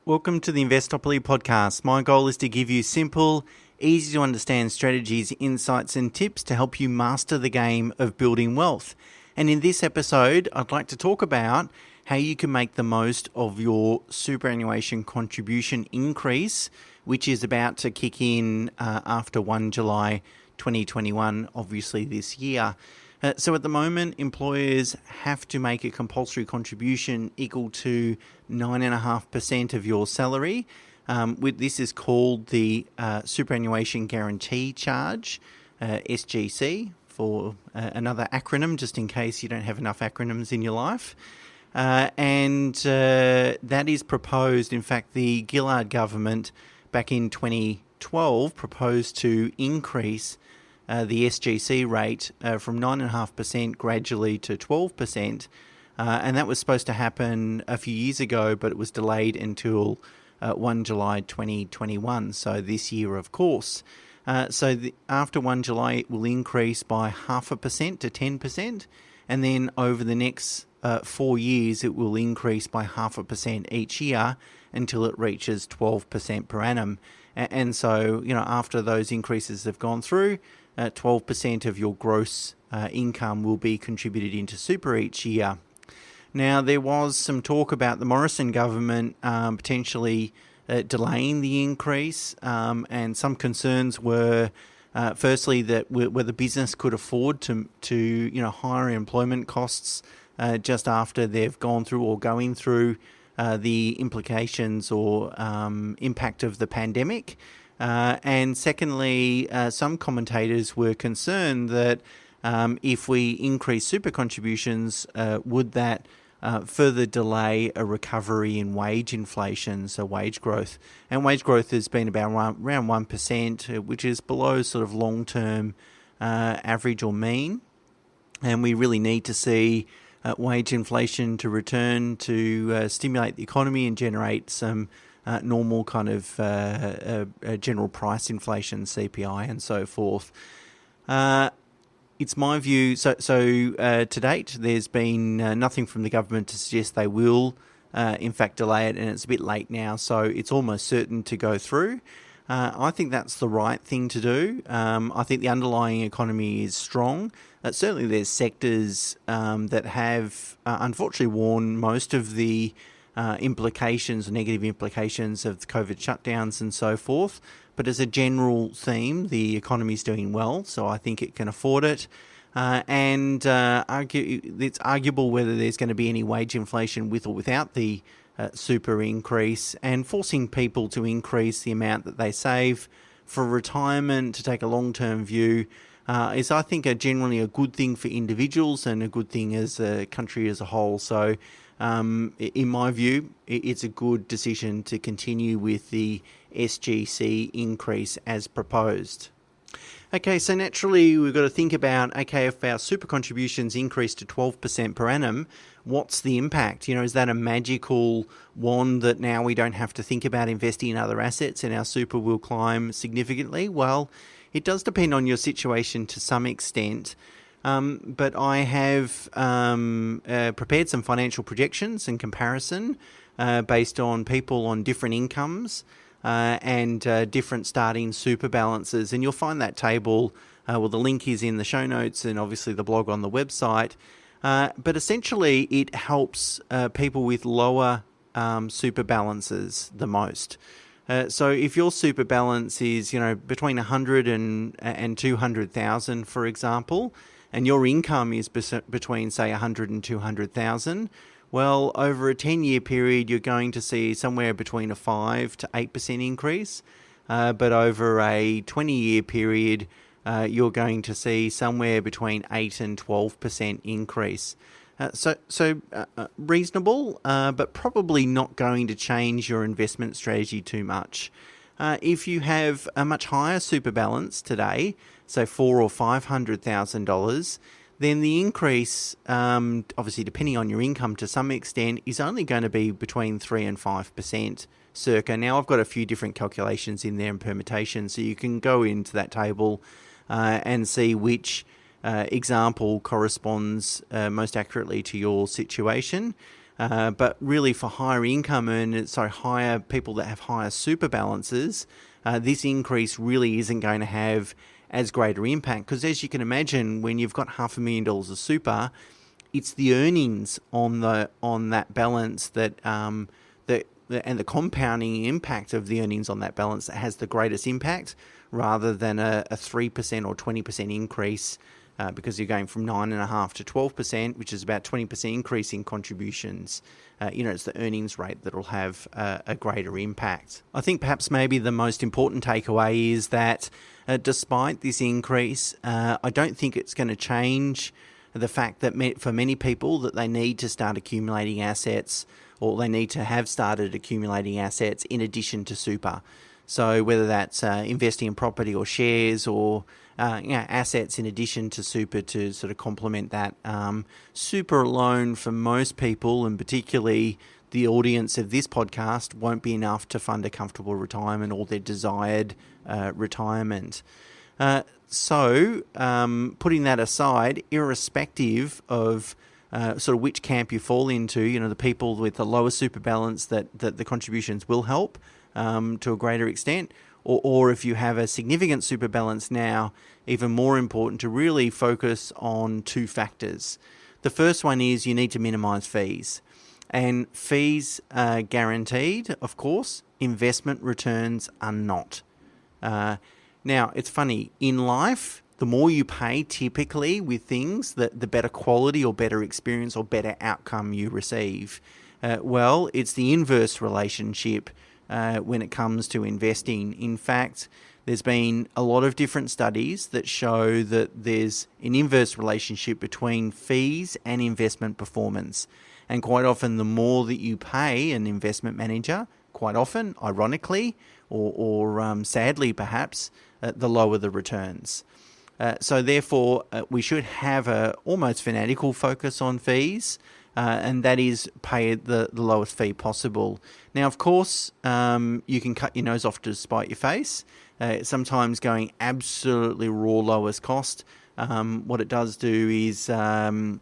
Welcome to the Investopoly podcast. My goal is to give you simple, easy to understand strategies, insights and tips to help you master the game of building wealth. And in this episode, I'd like to talk about how you can make the most of your superannuation contribution increase, which is about to kick in after 1 July 2021, obviously this year. So at the moment, employers have to make a compulsory contribution equal to 9.5% of your salary. This is called the Superannuation Guarantee Charge, SGC, for another acronym, just in case you don't have enough acronyms in your life. And that is proposed. In fact, the Gillard government back in 2012 proposed to increase the SGC rate from 9.5% gradually to 12%. And that was supposed to happen a few years ago, but it was delayed until 1 July 2021, so this year, of course. After 1 July, it will increase by 0.5% to 10%, and then over the next 4 years, it will increase by 0.5% each year until it reaches 12% per annum. And so, after those increases have gone through, 12% of your gross income will be contributed into super each year. Now, there was some talk about the Morrison government potentially delaying the increase, and some concerns were, firstly, that whether business could afford to higher employment costs just after they've gone through or going through the implications or impact of the pandemic. And secondly, some commentators were concerned that if we increase super contributions, would that further delay a recovery in wage inflation, so wage growth. And wage growth has been about around 1%, which is below sort of long-term average or mean. And we really need to see wage inflation to return to stimulate the economy and generate some normal kind of general price inflation, CPI, and so forth. It's my view. So to date, there's been nothing from the government to suggest they will, in fact, delay it, and it's a bit late now, so it's almost certain to go through. I think that's the right thing to do. I think the underlying economy is strong. Certainly, there's sectors that have, unfortunately, worn most of the implications, negative implications of the COVID shutdowns and so forth. But as a general theme, the economy is doing well, so I think it can afford it. And it's arguable whether there's going to be any wage inflation with or without the super increase, and forcing people to increase the amount that they save for retirement, to take a long-term view, is, I think, generally a good thing for individuals and a good thing as a country as a whole. So in my view, it's a good decision to continue with the SGC increase as proposed. Okay, so naturally we've got to think about, if our super contributions increase to 12% per annum, what's the impact? Is that a magical wand that now we don't have to think about investing in other assets and our super will climb significantly? Well, it does depend on your situation to some extent. But I have prepared some financial projections and comparison based on people on different incomes and different starting super balances. And you'll find that table, the link is in the show notes and obviously the blog on the website. But essentially, it helps people with lower super balances the most. So if your super balance is, between 100 and 200,000, for example, and your income is between, say, 100 and 200,000, well, over a 10-year period, you're going to see somewhere between a 5 to 8% increase. But over a 20-year period, you're going to see somewhere between 8 and 12% increase. So reasonable, but probably not going to change your investment strategy too much. If you have a much higher super balance today, so $400,000 or $500,000, then the increase, obviously depending on your income to some extent, is only going to be between 3 and 5% circa. Now, I've got a few different calculations in there and permutations, so you can go into that table and see which example corresponds most accurately to your situation. But really for higher income earners, higher people that have higher super balances, this increase really isn't going to have as greater impact, because as you can imagine, when you've got $500,000 of super, it's the earnings on that balance that and the compounding impact of the earnings on that balance that has the greatest impact, rather than a 3% or 20% increase, because you're going from 9.5% to 12%, which is about 20% increase in contributions. It's the earnings rate that will have a greater impact. I think perhaps maybe the most important takeaway is that despite this increase, I don't think it's going to change the fact that for many people that they need to start accumulating assets, or they need to have started accumulating assets in addition to super. So whether that's investing in property or shares, or assets in addition to super to sort of complement that. Super alone for most people, and particularly the audience of this podcast, won't be enough to fund a comfortable retirement or their desired retirement. So putting that aside, irrespective of sort of which camp you fall into, the people with the lower super balance that the contributions will help to a greater extent, or if you have a significant super balance now, even more important to really focus on two factors. The first one is you need to minimise fees. And fees are guaranteed, of course. Investment returns are not. Now, it's funny. In life, the more you pay typically with things, the better quality or better experience or better outcome you receive. Well, it's the inverse relationship when it comes to investing. In fact, there's been a lot of different studies that show that there's an inverse relationship between fees and investment performance. And quite often, the more that you pay an investment manager, quite often, ironically, or sadly perhaps, the lower the returns. So therefore, we should have a almost fanatical focus on fees, and that is pay the lowest fee possible. Now, of course, you can cut your nose off to spite your face. Sometimes going absolutely raw lowest cost, what it does do is sometimes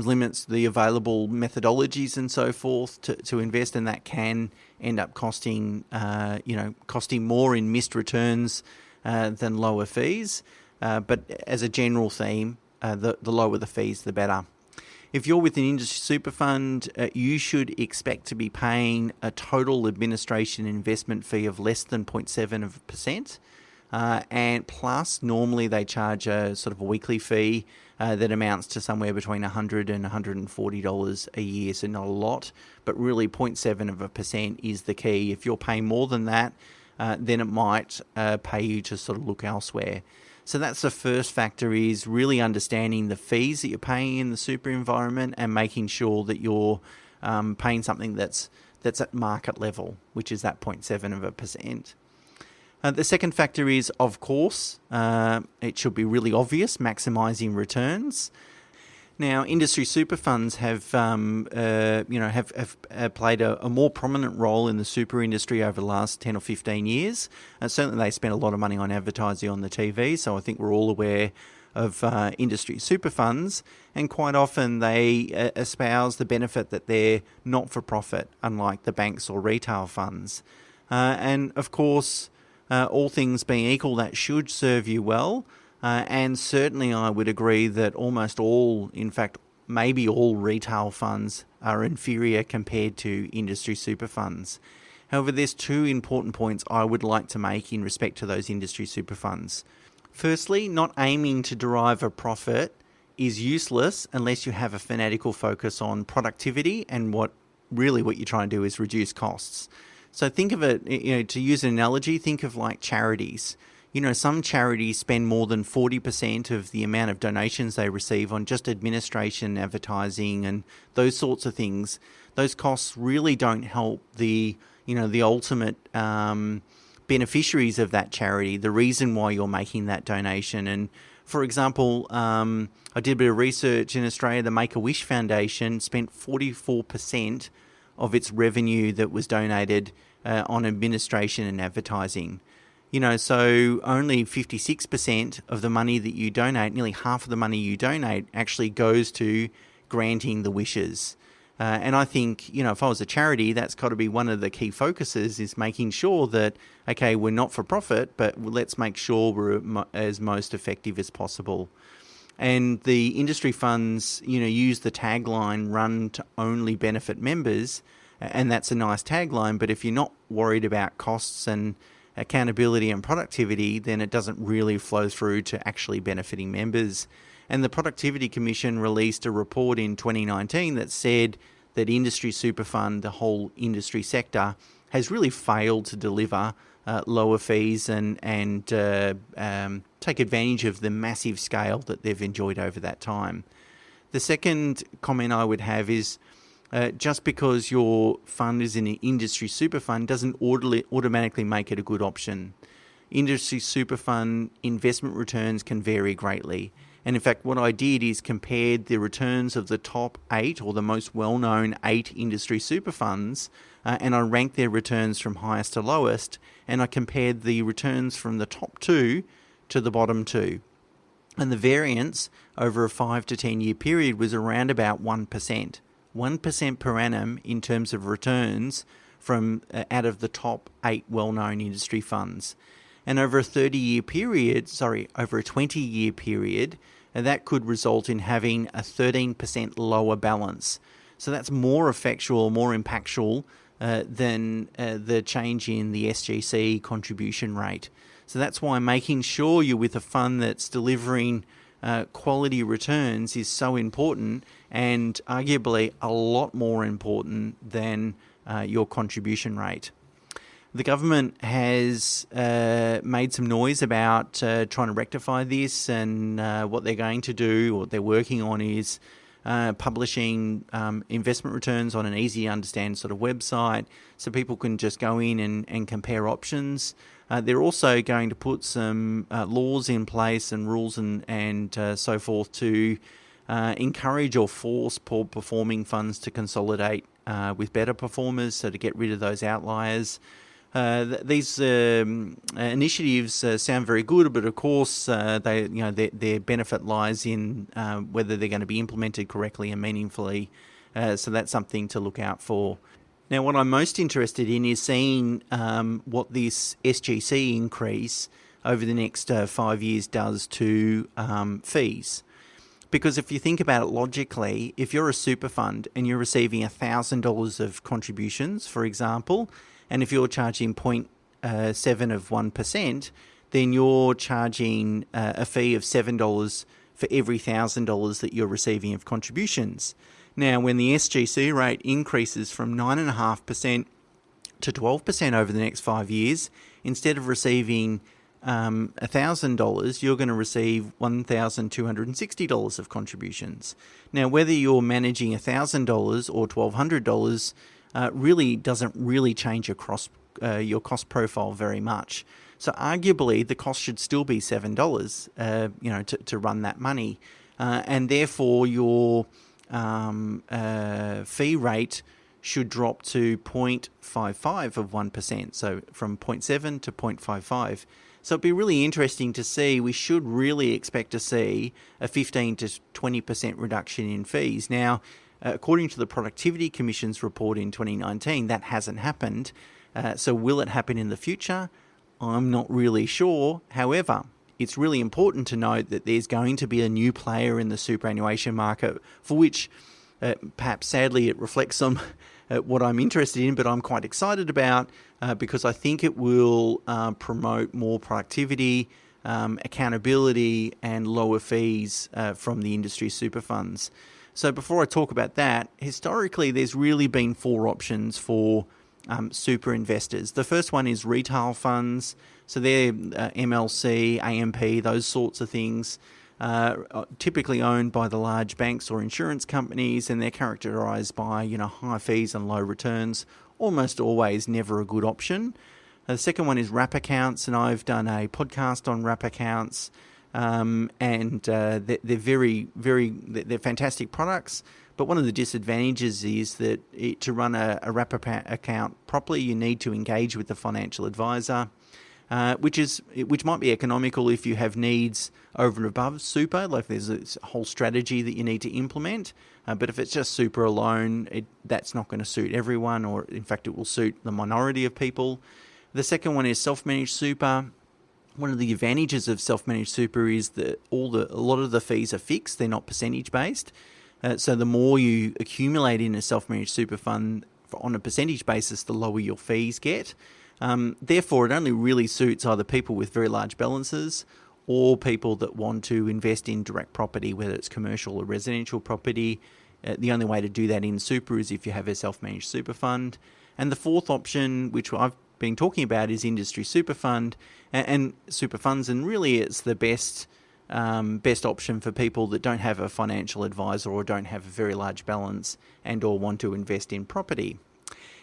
limits the available methodologies and so forth to invest, and that can end up costing more in missed returns than lower fees. But as a general theme, the lower the fees, the better. If you're with an industry super fund, you should expect to be paying a total administration investment fee of less than 0.7%. And plus, normally they charge a sort of a weekly fee that amounts to somewhere between $100 and $140 a year. So not a lot, but really 0.7% is the key. If you're paying more than that, then it might pay you to sort of look elsewhere. So that's the first factor, is really understanding the fees that you're paying in the super environment and making sure that you're paying something that's at market level, which is that 0.7%. The second factor is, of course, it should be really obvious, maximising returns. Now, industry super funds have played a more prominent role in the super industry over the last 10 or 15 years. Certainly, they spend a lot of money on advertising on the TV, so I think we're all aware of industry super funds, and quite often they espouse the benefit that they're not-for-profit, unlike the banks or retail funds. And of course, all things being equal, that should serve you well. And certainly I would agree that almost all, in fact, maybe all retail funds are inferior compared to industry super funds. However, there's two important points I would like to make in respect to those industry super funds. Firstly, not aiming to derive a profit is useless unless you have a fanatical focus on productivity, and what you're trying to do is reduce costs. So think of it, to use an analogy, think of like charities. Some charities spend more than 40% of the amount of donations they receive on just administration, advertising, and those sorts of things. Those costs really don't help the ultimate beneficiaries of that charity, the reason why you're making that donation. And for example, I did a bit of research in Australia. The Make-A-Wish Foundation spent 44% of its revenue that was donated on administration and advertising. So only 56% of the money that you donate, nearly half of the money you donate, actually goes to granting the wishes. And I think, if I was a charity, that's got to be one of the key focuses, is making sure that, okay, we're not for profit, but let's make sure we're as most effective as possible. And the industry funds, use the tagline, run to only benefit members. And that's a nice tagline. But if you're not worried about costs and accountability and productivity, then it doesn't really flow through to actually benefiting members. And the Productivity Commission released a report in 2019 that said that industry super fund, the whole industry sector, has really failed to deliver lower fees and take advantage of the massive scale that they've enjoyed over that time. The second comment I would have is just because your fund is in an industry super fund doesn't automatically make it a good option. Industry super fund investment returns can vary greatly. And in fact, what I did is compared the returns of the top 8 or the most well-known 8 industry super funds, and I ranked their returns from highest to lowest, and I compared the returns from the top 2 to the bottom 2. And the variance over a 5 to 10 year period was around about 1%. 1% per annum in terms of returns from out of the top 8 well-known industry funds. And over a 20-year period, that could result in having a 13% lower balance. So that's more effectual, more impactful than the change in the SGC contribution rate. So that's why making sure you're with a fund that's delivering quality returns is so important, and arguably a lot more important than your contribution rate. The government has made some noise about trying to rectify this, and what they're going to do, or what they're working on, is publishing investment returns on an easy to understand sort of website, so people can just go in and compare options. They're also going to put some laws in place and rules and so forth to encourage or force poor performing funds to consolidate with better performers, so to get rid of those outliers. These initiatives sound very good, but of course, their benefit lies in whether they're going to be implemented correctly and meaningfully. So that's something to look out for. Now, what I'm most interested in is seeing what this SGC increase over the next 5 years does to fees. Because if you think about it logically, if you're a super fund and you're receiving $1,000 of contributions, for example, and if you're charging 0.7 of 1%, then you're charging a fee of $7 for every $1,000 that you're receiving of contributions. Now, when the SGC rate increases from 9.5% to 12% over the next 5 years, instead of receiving $1,000, you're going to receive $1,260 of contributions. Now, whether you're managing $1,000 or $1,200 really doesn't really change your cost profile very much. So arguably, the cost should still be $7, to run that money, and therefore your fee rate should drop to 0.55 of 1%, so from 0.7 to 0.55. So it'd be really interesting to see. We should really expect to see a 15 to 20% reduction in fees. Now, according to the Productivity Commission's report in 2019, that hasn't happened. So will it happen in the future? I'm not really sure. However, it's really important to note that there's going to be a new player in the superannuation market, for which perhaps sadly it reflects on what I'm interested in, but I'm quite excited about because I think it will promote more productivity, accountability, and lower fees from the industry super funds. So before I talk about that, historically there's really been 4 options for super investors. The first one is retail funds. So they're MLC, AMP, those sorts of things, typically owned by the large banks or insurance companies, and they're characterised by high fees and low returns. Almost always never a good option. The second one is wrap accounts, and I've done a podcast on wrap accounts, and they're they're fantastic products. But one of the disadvantages is that to run a wrap account properly, you need to engage with the financial advisor. which might be economical if you have needs over and above super, like there's a whole strategy that you need to implement. But if it's just super alone, that's not going to suit everyone, or in fact it will suit the minority of people. The second one is self-managed super. One of the advantages of self-managed super is that a lot of the fees are fixed; they're not percentage-based. So the more you accumulate in a self-managed super fund on a percentage basis, the lower your fees get. Therefore, it only really suits either people with very large balances or people that want to invest in direct property, whether it's commercial or residential property. The only way to do that in super is if you have a self-managed super fund. And the fourth option, which I've been talking about, is industry super fund and super funds, and really it's the best option for people that don't have a financial advisor or don't have a very large balance and or want to invest in property.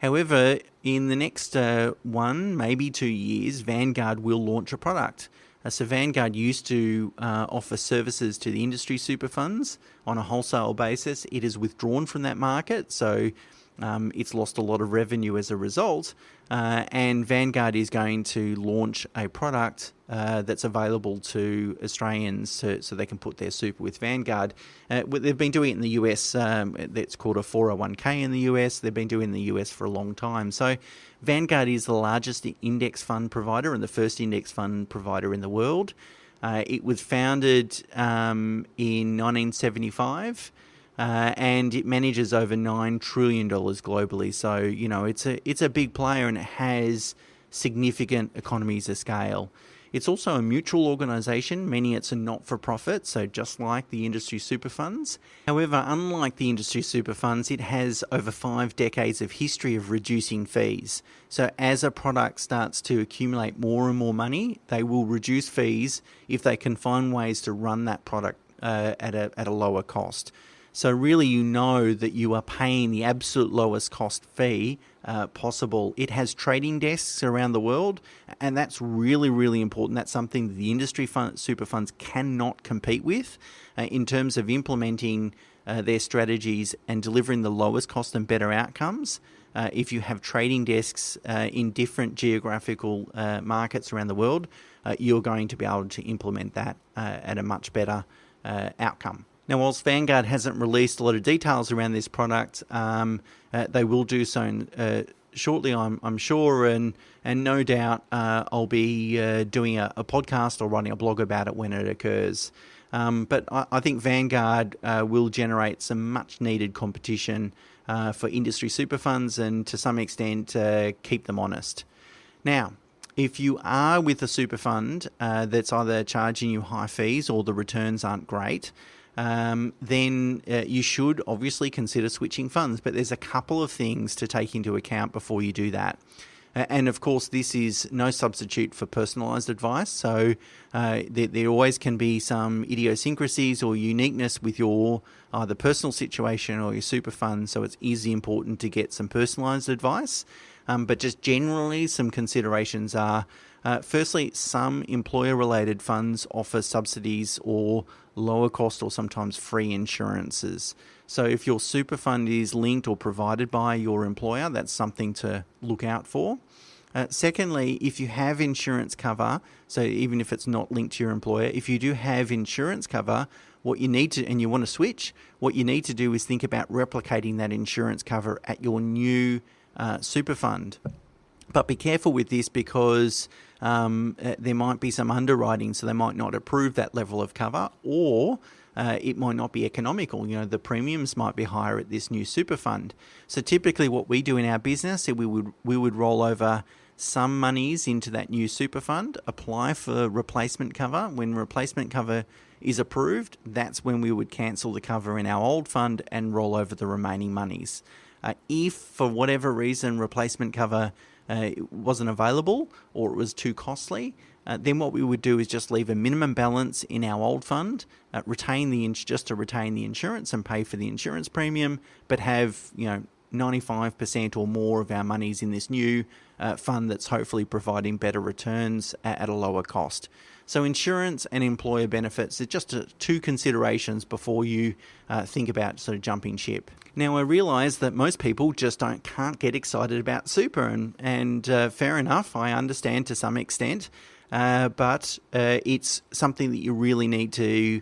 However, in the next 1, maybe 2 years, Vanguard will launch a product. So Vanguard used to offer services to the industry super funds on a wholesale basis. It has withdrawn from that market, so it's lost a lot of revenue as a result. And Vanguard is going to launch a product that's available to Australians so they can put their super with Vanguard. They've been doing it in the US. That's called a 401k in the US. They've been doing it in the US for a long time. So Vanguard is the largest index fund provider and the first index fund provider in the world. It was founded in 1975. And it manages over $9 trillion globally. So, it's a big player and it has significant economies of scale. It's also a mutual organisation, meaning it's a not-for-profit, so just like the industry super funds. However, unlike the industry super funds, it has over 5 decades of history of reducing fees. So as a product starts to accumulate more and more money, they will reduce fees if they can find ways to run that product at a lower cost. So really, that you are paying the absolute lowest cost fee possible. It has trading desks around the world, and that's really, really important. That's something that the industry super funds cannot compete with in terms of implementing their strategies and delivering the lowest cost and better outcomes. If you have trading desks in different geographical markets around the world, you're going to be able to implement that at a much better outcome. Now, whilst Vanguard hasn't released a lot of details around this product, they will do so shortly, I'm sure, and no doubt I'll be doing a podcast or writing a blog about it when it occurs. But I think Vanguard will generate some much-needed competition for industry super funds and, to some extent, keep them honest. Now, if you are with a super fund that's either charging you high fees or the returns aren't great, then you should obviously consider switching funds. But there's a couple of things to take into account before you do that. And of course, this is no substitute for personalised advice. So there always can be some idiosyncrasies or uniqueness with your either personal situation or your super fund. So it's easily important to get some personalised advice. But just generally, some considerations are, firstly, some employer-related funds offer subsidies or lower cost or sometimes free insurances. So if your super fund is linked or provided by your employer, that's something to look out for. Secondly, if you have insurance cover, so even if it's not linked to your employer, if you do have insurance cover, what you need to, and you want to switch, what you need to do is think about replicating that insurance cover at your new super fund. But be careful with this because there might be some underwriting, so they might not approve that level of cover, or it might not be economical. The premiums might be higher at this new super fund. So typically what we do in our business is we would roll over some monies into that new super fund, apply for replacement cover. When replacement cover is approved, that's when we would cancel the cover in our old fund and roll over the remaining monies. If for whatever reason replacement cover wasn't available or it was too costly, then what we would do is just leave a minimum balance in our old fund, retain the insurance and pay for the insurance premium, but have 95% or more of our monies in this new fund that's hopefully providing better returns at a lower cost. So insurance and employer benefits are just two considerations before you think about sort of jumping ship. Now, I realise that most people just can't get excited about super, and fair enough, I understand to some extent, but it's something that you really need to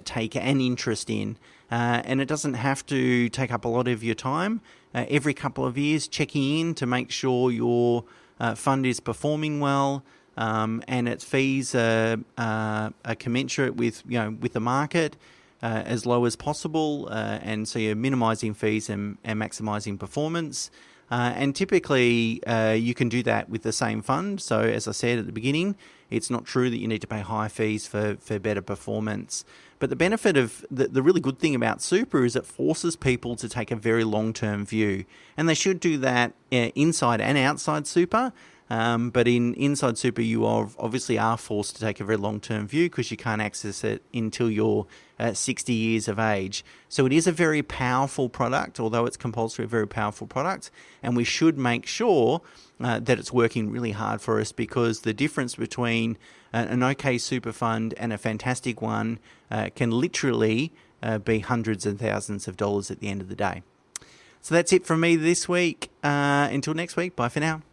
take an interest in. And it doesn't have to take up a lot of your time. Every couple of years, checking in to make sure your fund is performing well, and its fees are commensurate with the market, as low as possible, and so you're minimising fees and maximising performance. And typically, you can do that with the same fund. So, as I said at the beginning, it's not true that you need to pay high fees for better performance. But the benefit of the really good thing about super is it forces people to take a very long-term view. And they should do that inside and outside super. But in inside super, you obviously are forced to take a very long-term view because you can't access it until you're 60 years of age. So it is a very powerful product, although it's compulsory, a very powerful product. And we should make sure that it's working really hard for us, because the difference between an okay super fund and a fantastic one can literally be hundreds and thousands of dollars at the end of the day. So that's it from me this week. Until next week, bye for now.